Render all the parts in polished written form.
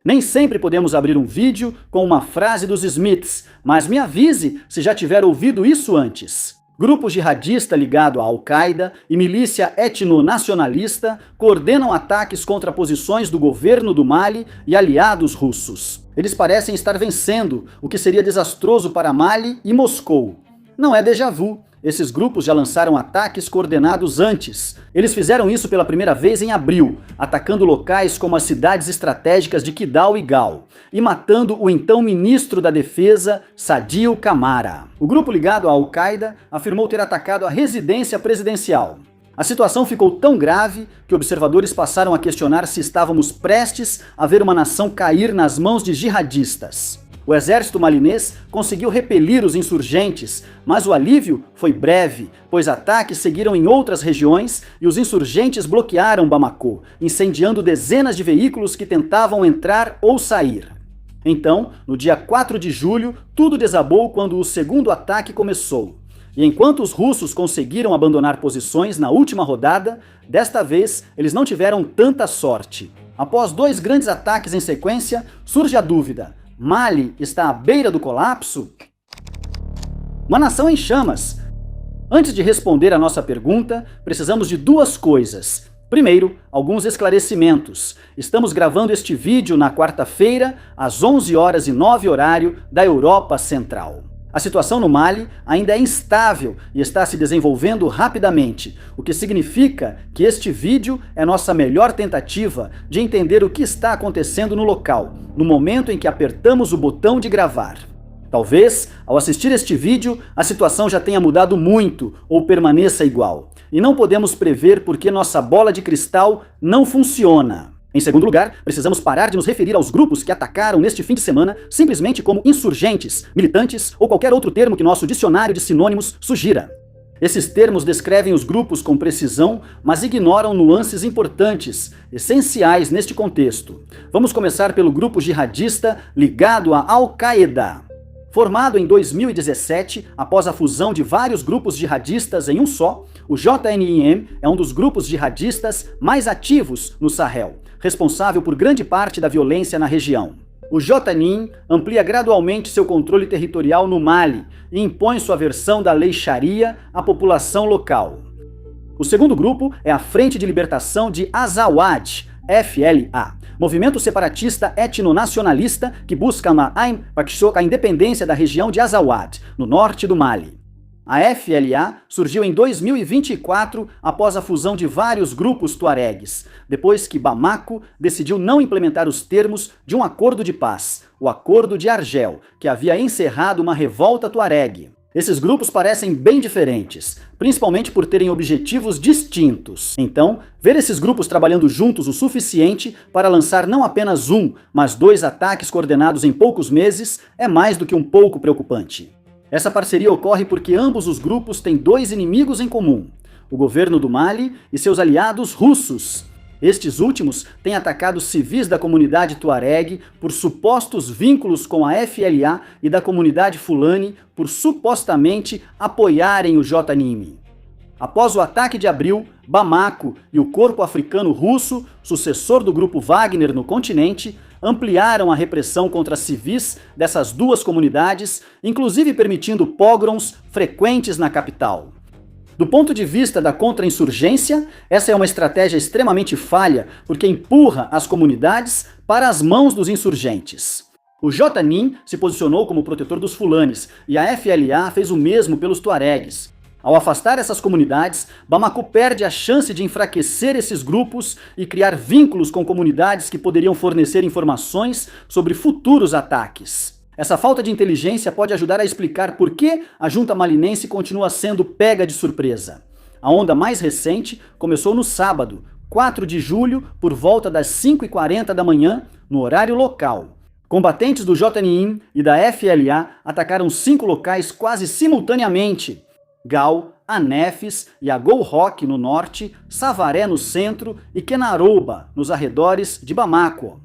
Nem sempre podemos abrir um vídeo com uma frase dos Smiths, mas me avise se já tiver ouvido isso antes. Grupo jihadista ligado à Al-Qaeda e milícia etnonacionalista coordenam ataques contra posições do governo do Mali e aliados russos. Eles parecem estar vencendo, o que seria desastroso para Mali e Moscou. Não é déjà vu. Esses grupos já lançaram ataques coordenados antes. Eles fizeram isso pela primeira vez em abril, atacando locais como as cidades estratégicas de Kidal e Gal, e matando o então ministro da Defesa, Sadio Camara. O grupo ligado à Al-Qaeda afirmou ter atacado a residência presidencial. A situação ficou tão grave que observadores passaram a questionar se estávamos prestes a ver uma nação cair nas mãos de jihadistas. O exército malinês conseguiu repelir os insurgentes, mas o alívio foi breve, pois ataques seguiram em outras regiões e os insurgentes bloquearam Bamako, incendiando dezenas de veículos que tentavam entrar ou sair. Então, no dia 4 de julho, tudo desabou quando o segundo ataque começou. E enquanto os russos conseguiram abandonar posições na última rodada, desta vez eles não tiveram tanta sorte. Após 2 grandes ataques em sequência, surge a dúvida: Mali está à beira do colapso? Uma nação em chamas. Antes de responder a nossa pergunta, precisamos de 2 coisas. Primeiro, alguns esclarecimentos. Estamos gravando este vídeo na quarta-feira, às 11h09 horário da Europa Central. A situação no Mali ainda é instável e está se desenvolvendo rapidamente, o que significa que este vídeo é nossa melhor tentativa de entender o que está acontecendo no local, no momento em que apertamos o botão de gravar. Talvez, ao assistir este vídeo, a situação já tenha mudado muito ou permaneça igual. E não podemos prever porque nossa bola de cristal não funciona. Em segundo lugar, precisamos parar de nos referir aos grupos que atacaram neste fim de semana simplesmente como insurgentes, militantes ou qualquer outro termo que nosso dicionário de sinônimos sugira. Esses termos descrevem os grupos com precisão, mas ignoram nuances importantes, essenciais neste contexto. Vamos começar pelo grupo jihadista ligado à Al-Qaeda. Formado em 2017, após a fusão de vários grupos jihadistas em um só, o JNIM é um dos grupos jihadistas mais ativos no Sahel, responsável por grande parte da violência na região. O JNIM amplia gradualmente seu controle territorial no Mali e impõe sua versão da lei Sharia à população local. O segundo grupo é a Frente de Libertação de Azawad, FLA, movimento separatista etnonacionalista que busca a independência da região de Azawad, no norte do Mali. A FLA surgiu em 2024 após a fusão de vários grupos tuaregues, depois que Bamako decidiu não implementar os termos de um acordo de paz, o Acordo de Argel, que havia encerrado uma revolta tuaregue. Esses grupos parecem bem diferentes, principalmente por terem objetivos distintos. Então, ver esses grupos trabalhando juntos o suficiente para lançar não apenas um, mas 2 ataques coordenados em poucos meses é mais do que um pouco preocupante. Essa parceria ocorre porque ambos os grupos têm 2 inimigos em comum: o governo do Mali e seus aliados russos. Estes últimos têm atacado civis da comunidade tuareg por supostos vínculos com a FLA e da comunidade Fulani por supostamente apoiarem o JNIM. Após o ataque de abril, Bamako e o Corpo Africano Russo, sucessor do grupo Wagner no continente, ampliaram a repressão contra civis dessas 2 comunidades, inclusive permitindo pogroms frequentes na capital. Do ponto de vista da contra-insurgência, essa é uma estratégia extremamente falha, porque empurra as comunidades para as mãos dos insurgentes. O JNIM se posicionou como protetor dos Fulanis e a FLA fez o mesmo pelos tuaregues. Ao afastar essas comunidades, Bamako perde a chance de enfraquecer esses grupos e criar vínculos com comunidades que poderiam fornecer informações sobre futuros ataques. Essa falta de inteligência pode ajudar a explicar por que a junta malinense continua sendo pega de surpresa. A onda mais recente começou no sábado, 4 de julho, por volta das 5h40 da manhã, no horário local. Combatentes do JNIM e da FLA atacaram 5 locais quase simultaneamente: Gal, Anefes e Agou-Roque no norte, Savaré no centro e Kenarouba nos arredores de Bamako.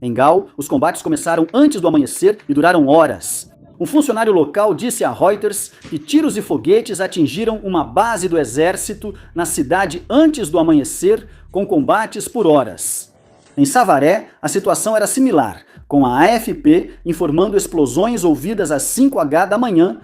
Em Gal, os combates começaram antes do amanhecer e duraram horas. Um funcionário local disse a Reuters que tiros e foguetes atingiram uma base do exército na cidade antes do amanhecer, com combates por horas. Em Savaré, a situação era similar, com a AFP informando explosões ouvidas às 5h da manhã.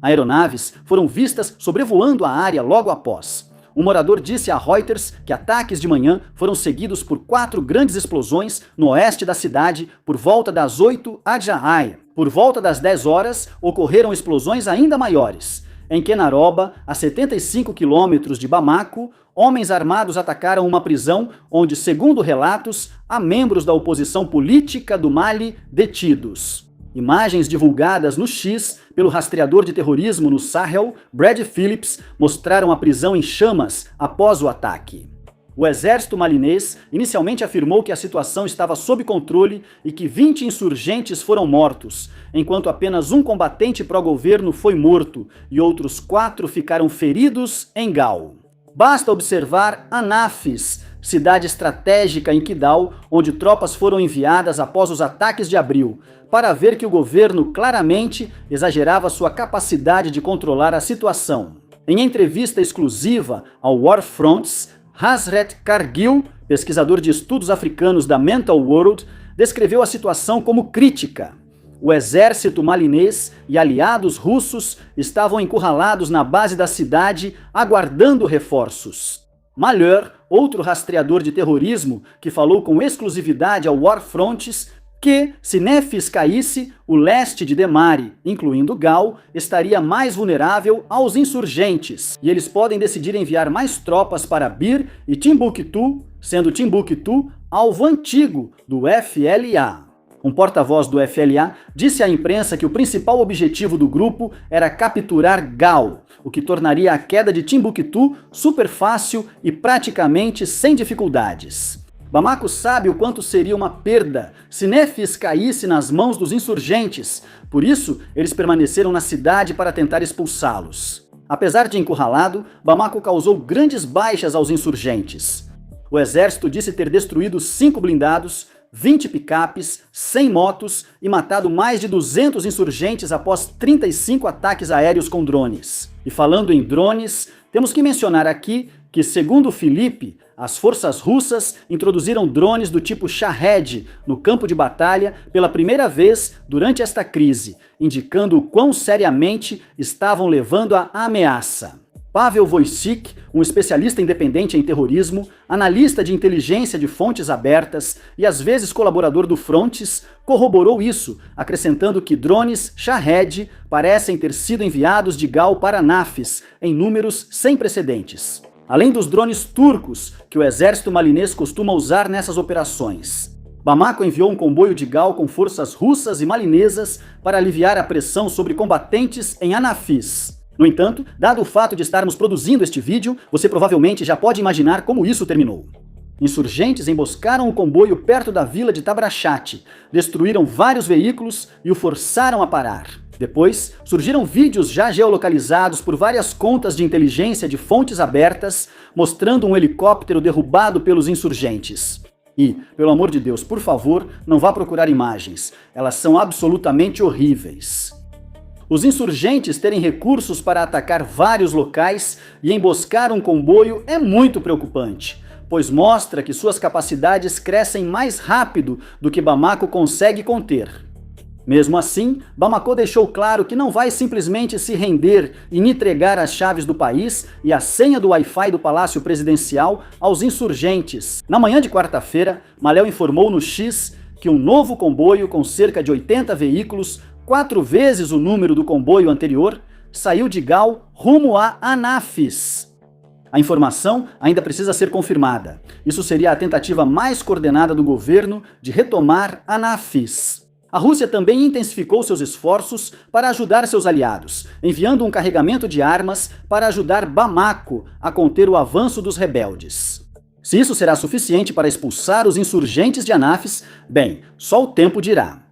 Aeronaves foram vistas sobrevoando a área logo após. Um morador disse a Reuters que ataques de manhã foram seguidos por 4 grandes explosões no oeste da cidade por volta das 8 Adjaaya. Por volta das 10 horas, ocorreram explosões ainda maiores. Em Kenaroba, a 75 quilômetros de Bamako, homens armados atacaram uma prisão onde, segundo relatos, há membros da oposição política do Mali detidos. Imagens divulgadas no X pelo rastreador de terrorismo no Sahel, Brad Phillips, mostraram a prisão em chamas após o ataque. O exército malinês inicialmente afirmou que a situação estava sob controle e que 20 insurgentes foram mortos, enquanto apenas um combatente pró-governo foi morto e outros 4 ficaram feridos em Gao. Basta observar Anafis, cidade estratégica em Kidal, onde tropas foram enviadas após os ataques de abril, para ver que o governo claramente exagerava sua capacidade de controlar a situação. Em entrevista exclusiva ao War Fronts, Hasret Kargil, pesquisador de estudos africanos da Mental World, descreveu a situação como crítica. O exército malinês e aliados russos estavam encurralados na base da cidade, aguardando reforços. Malheur, outro rastreador de terrorismo, que falou com exclusividade ao War Fronts, que, se Nefis caísse, o leste de Demari, incluindo Gao, estaria mais vulnerável aos insurgentes, e eles podem decidir enviar mais tropas para Bir e Timbuktu, sendo Timbuktu alvo antigo do FLA. Um porta-voz do FLA disse à imprensa que o principal objetivo do grupo era capturar Gao, o que tornaria a queda de Timbuktu super fácil e praticamente sem dificuldades. Bamako sabe o quanto seria uma perda se Nefis caísse nas mãos dos insurgentes, por isso eles permaneceram na cidade para tentar expulsá-los. Apesar de encurralado, Bamako causou grandes baixas aos insurgentes. O exército disse ter destruído 5 blindados, 20 picapes, 100 motos e matado mais de 200 insurgentes após 35 ataques aéreos com drones. E falando em drones, temos que mencionar aqui que, segundo Felipe, as forças russas introduziram drones do tipo Shahed no campo de batalha pela primeira vez durante esta crise, indicando o quão seriamente estavam levando a ameaça. Pavel Wojcik, um especialista independente em terrorismo, analista de inteligência de fontes abertas e às vezes colaborador do Frontes, corroborou isso, acrescentando que drones Shahed parecem ter sido enviados de Gao para Nafis, em números sem precedentes. Além dos drones turcos, que o exército malinês costuma usar nessas operações. Bamako enviou um comboio de Gao com forças russas e malinesas para aliviar a pressão sobre combatentes em Anafis. No entanto, dado o fato de estarmos produzindo este vídeo, você provavelmente já pode imaginar como isso terminou. Insurgentes emboscaram o comboio perto da vila de Tabrachat, destruíram vários veículos e o forçaram a parar. Depois, surgiram vídeos já geolocalizados por várias contas de inteligência de fontes abertas, mostrando um helicóptero derrubado pelos insurgentes. E, pelo amor de Deus, por favor, não vá procurar imagens. Elas são absolutamente horríveis. Os insurgentes terem recursos para atacar vários locais e emboscar um comboio é muito preocupante, pois mostra que suas capacidades crescem mais rápido do que Bamako consegue conter. Mesmo assim, Bamako deixou claro que não vai simplesmente se render e entregar as chaves do país e a senha do Wi-Fi do Palácio Presidencial aos insurgentes. Na manhã de quarta-feira, Malheur informou no X que um novo comboio com cerca de 80 veículos, 4 vezes o número do comboio anterior, saiu de Gao rumo a Anafis. A informação ainda precisa ser confirmada. Isso seria a tentativa mais coordenada do governo de retomar Anafis. A Rússia também intensificou seus esforços para ajudar seus aliados, enviando um carregamento de armas para ajudar Bamako a conter o avanço dos rebeldes. Se isso será suficiente para expulsar os insurgentes de Anafis, bem, só o tempo dirá.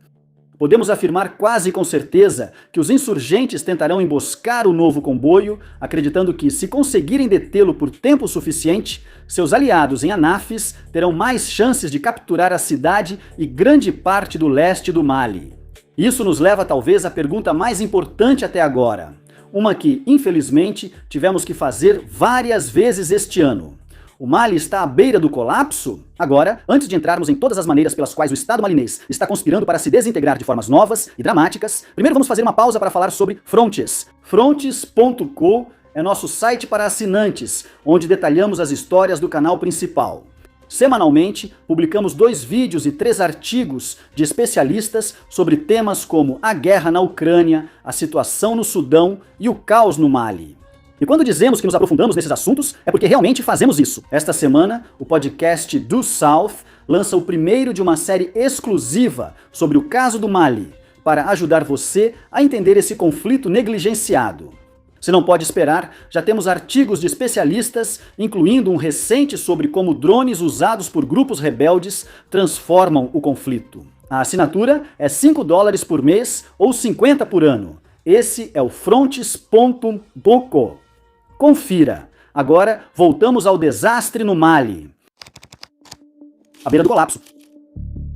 Podemos afirmar quase com certeza que os insurgentes tentarão emboscar o novo comboio, acreditando que, se conseguirem detê-lo por tempo suficiente, seus aliados em Anafis terão mais chances de capturar a cidade e grande parte do leste do Mali. Isso nos leva talvez à pergunta mais importante até agora, uma que, infelizmente, tivemos que fazer várias vezes este ano. O Mali está à beira do colapso? Agora, antes de entrarmos em todas as maneiras pelas quais o Estado malinês está conspirando para se desintegrar de formas novas e dramáticas, primeiro vamos fazer uma pausa para falar sobre Frontes. Frontes.co é nosso site para assinantes, onde detalhamos as histórias do canal principal. Semanalmente, publicamos 2 vídeos e 3 artigos de especialistas sobre temas como a guerra na Ucrânia, a situação no Sudão e o caos no Mali. E quando dizemos que nos aprofundamos nesses assuntos, é porque realmente fazemos isso. Esta semana, o podcast Do South lança o primeiro de uma série exclusiva sobre o caso do Mali, para ajudar você a entender esse conflito negligenciado. Se não pode esperar, já temos artigos de especialistas, incluindo um recente sobre como drones usados por grupos rebeldes transformam o conflito. A assinatura é $5 por mês ou 50 por ano. Esse é o Frontes.co. Confira. Agora, voltamos ao desastre no Mali. À beira do colapso.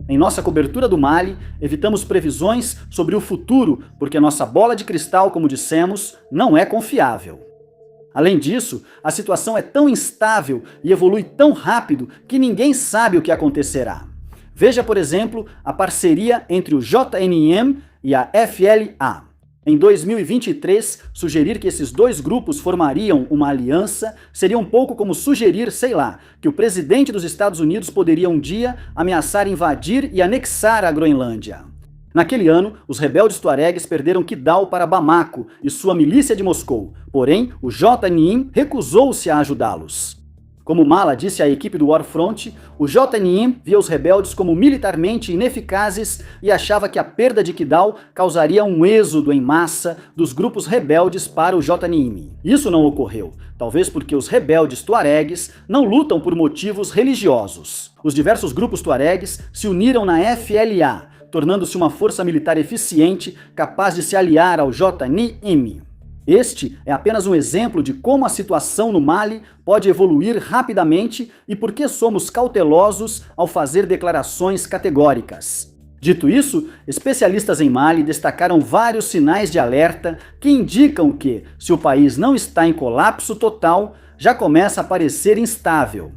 Em nossa cobertura do Mali, evitamos previsões sobre o futuro, porque nossa bola de cristal, como dissemos, não é confiável. Além disso, a situação é tão instável e evolui tão rápido que ninguém sabe o que acontecerá. Veja, por exemplo, a parceria entre o JNIM e a FLA. Em 2023, sugerir que esses 2 grupos formariam uma aliança seria um pouco como sugerir, sei lá, que o presidente dos Estados Unidos poderia um dia ameaçar invadir e anexar a Groenlândia. Naquele ano, os rebeldes tuaregues perderam Kidal para Bamako e sua milícia de Moscou, porém o JNIM recusou-se a ajudá-los. Como Mala disse à equipe do Warfront, o JNIM via os rebeldes como militarmente ineficazes e achava que a perda de Kidal causaria um êxodo em massa dos grupos rebeldes para o JNIM. Isso não ocorreu, talvez porque os rebeldes tuaregues não lutam por motivos religiosos. Os diversos grupos tuaregues se uniram na FLA, tornando-se uma força militar eficiente capaz de se aliar ao JNIM. Este é apenas um exemplo de como a situação no Mali pode evoluir rapidamente e por que somos cautelosos ao fazer declarações categóricas. Dito isso, especialistas em Mali destacaram vários sinais de alerta que indicam que, se o país não está em colapso total, já começa a parecer instável.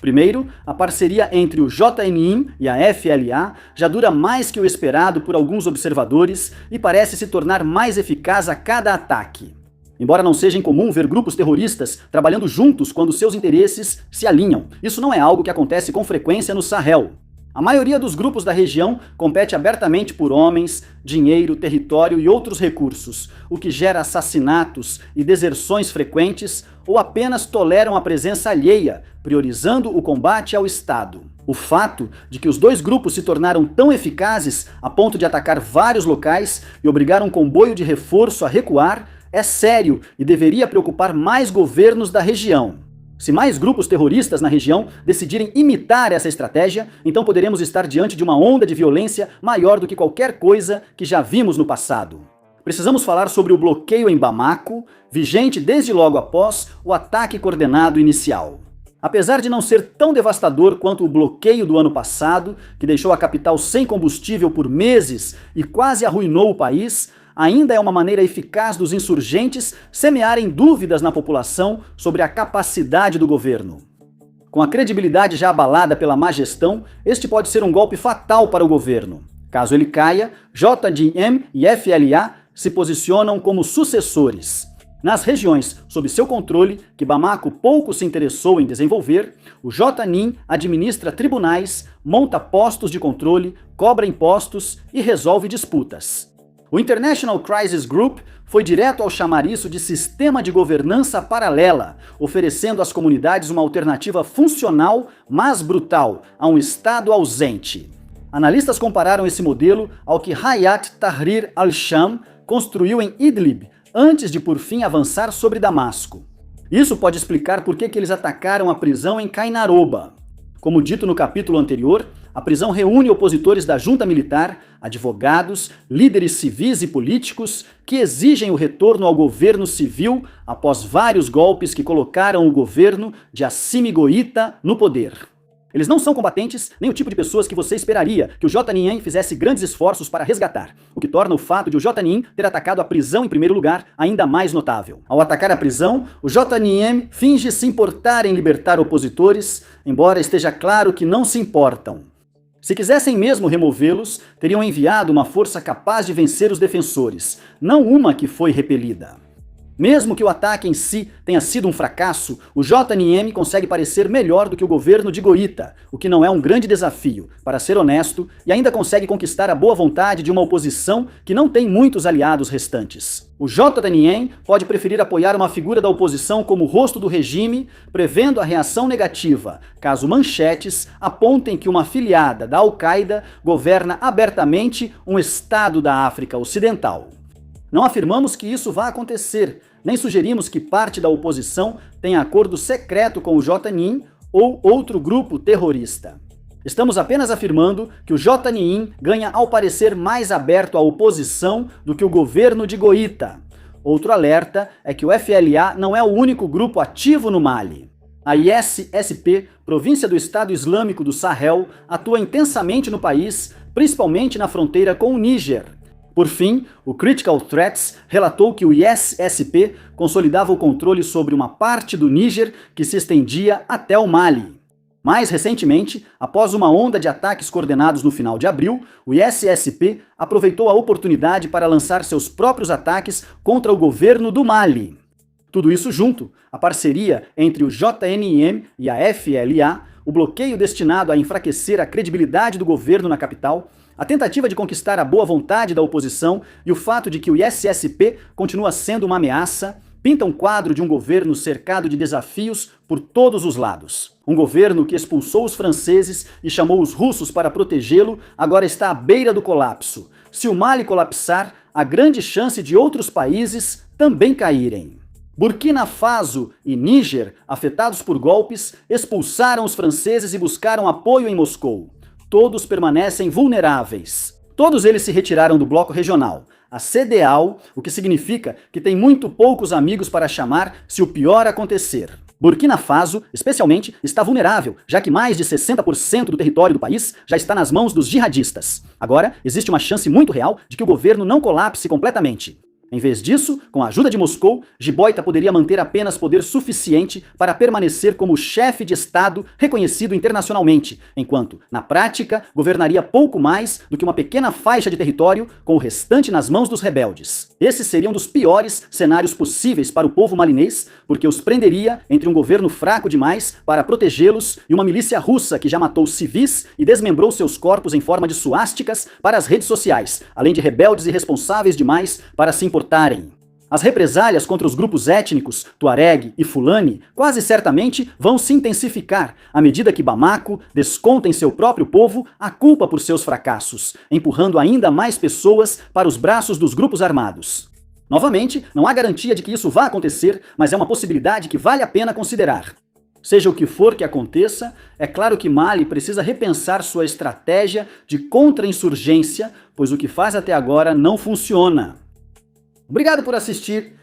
Primeiro, a parceria entre o JNIM e a FLA já dura mais que o esperado por alguns observadores e parece se tornar mais eficaz a cada ataque. Embora não seja incomum ver grupos terroristas trabalhando juntos quando seus interesses se alinham, isso não é algo que acontece com frequência no Sahel. A maioria dos grupos da região compete abertamente por homens, dinheiro, território e outros recursos, o que gera assassinatos e deserções frequentes ou apenas toleram a presença alheia, priorizando o combate ao Estado. O fato de que os 2 grupos se tornaram tão eficazes a ponto de atacar vários locais e obrigar um comboio de reforço a recuar é sério e deveria preocupar mais governos da região. Se mais grupos terroristas na região decidirem imitar essa estratégia, então poderemos estar diante de uma onda de violência maior do que qualquer coisa que já vimos no passado. Precisamos falar sobre o bloqueio em Bamako, vigente desde logo após o ataque coordenado inicial. Apesar de não ser tão devastador quanto o bloqueio do ano passado, que deixou a capital sem combustível por meses e quase arruinou o país, ainda é uma maneira eficaz dos insurgentes semearem dúvidas na população sobre a capacidade do governo. Com a credibilidade já abalada pela má gestão, este pode ser um golpe fatal para o governo. Caso ele caia, JNIM e FLA se posicionam como sucessores. Nas regiões sob seu controle, que Bamako pouco se interessou em desenvolver, o JNIM administra tribunais, monta postos de controle, cobra impostos e resolve disputas. O International Crisis Group foi direto ao chamar isso de sistema de governança paralela, oferecendo às comunidades uma alternativa funcional, mas brutal, a um Estado ausente. Analistas compararam esse modelo ao que Hayat Tahrir al-Sham construiu em Idlib, antes de por fim avançar sobre Damasco. Isso pode explicar por que eles atacaram a prisão em Kainaroba. Como dito no capítulo anterior, a prisão reúne opositores da junta militar, advogados, líderes civis e políticos que exigem o retorno ao governo civil após vários golpes que colocaram o governo de Assimi Goïta no poder. Eles não são combatentes, nem o tipo de pessoas que você esperaria que o JNIM fizesse grandes esforços para resgatar, o que torna o fato de o JNIM ter atacado a prisão em primeiro lugar ainda mais notável. Ao atacar a prisão, o JNIM finge se importar em libertar opositores, embora esteja claro que não se importam. Se quisessem mesmo removê-los, teriam enviado uma força capaz de vencer os defensores, não uma que foi repelida. Mesmo que o ataque em si tenha sido um fracasso, o JNIM consegue parecer melhor do que o governo de Goïta, o que não é um grande desafio, para ser honesto, e ainda consegue conquistar a boa vontade de uma oposição que não tem muitos aliados restantes. O JNIM pode preferir apoiar uma figura da oposição como rosto do regime, prevendo a reação negativa, caso manchetes apontem que uma afiliada da Al-Qaeda governa abertamente um estado da África Ocidental. Não afirmamos que isso vá acontecer, nem sugerimos que parte da oposição tenha acordo secreto com o JNIM ou outro grupo terrorista. Estamos apenas afirmando que o JNIM ganha ao parecer mais aberto à oposição do que o governo de Goïta. Outro alerta é que o FLA não é o único grupo ativo no Mali. A ISSP, província do Estado Islâmico do Sahel, atua intensamente no país, principalmente na fronteira com o Níger. Por fim, o Critical Threats relatou que o ISSP consolidava o controle sobre uma parte do Níger que se estendia até o Mali. Mais recentemente, após uma onda de ataques coordenados no final de abril, o ISSP aproveitou a oportunidade para lançar seus próprios ataques contra o governo do Mali. Tudo isso junto, a parceria entre o JNIM e a FLA, o bloqueio destinado a enfraquecer a credibilidade do governo na capital, a tentativa de conquistar a boa vontade da oposição e o fato de que o ISSP continua sendo uma ameaça, pinta um quadro de um governo cercado de desafios por todos os lados. Um governo que expulsou os franceses e chamou os russos para protegê-lo, agora está à beira do colapso. Se o Mali colapsar, há grande chance de outros países também caírem. Burkina Faso e Níger, afetados por golpes, expulsaram os franceses e buscaram apoio em Moscou. Todos permanecem vulneráveis. Todos eles se retiraram do bloco regional, a CEDEAO, o que significa que tem muito poucos amigos para chamar se o pior acontecer. Burkina Faso, especialmente, está vulnerável, já que mais de 60% do território do país já está nas mãos dos jihadistas. Agora, existe uma chance muito real de que o governo não colapse completamente. Em vez disso, com a ajuda de Moscou, Jiboita poderia manter apenas poder suficiente para permanecer como chefe de Estado reconhecido internacionalmente, enquanto, na prática, governaria pouco mais do que uma pequena faixa de território com o restante nas mãos dos rebeldes. Esse seria um dos piores cenários possíveis para o povo malinês, porque os prenderia entre um governo fraco demais para protegê-los e uma milícia russa que já matou civis e desmembrou seus corpos em forma de suásticas para as redes sociais, além de rebeldes irresponsáveis demais para se importarem. As represálias contra os grupos étnicos, Tuareg e Fulani, quase certamente vão se intensificar à medida que Bamako desconta em seu próprio povo a culpa por seus fracassos, empurrando ainda mais pessoas para os braços dos grupos armados. Novamente, não há garantia de que isso vá acontecer, mas é uma possibilidade que vale a pena considerar. Seja o que for que aconteça, é claro que Mali precisa repensar sua estratégia de contra-insurgência, pois o que faz até agora não funciona. Obrigado por assistir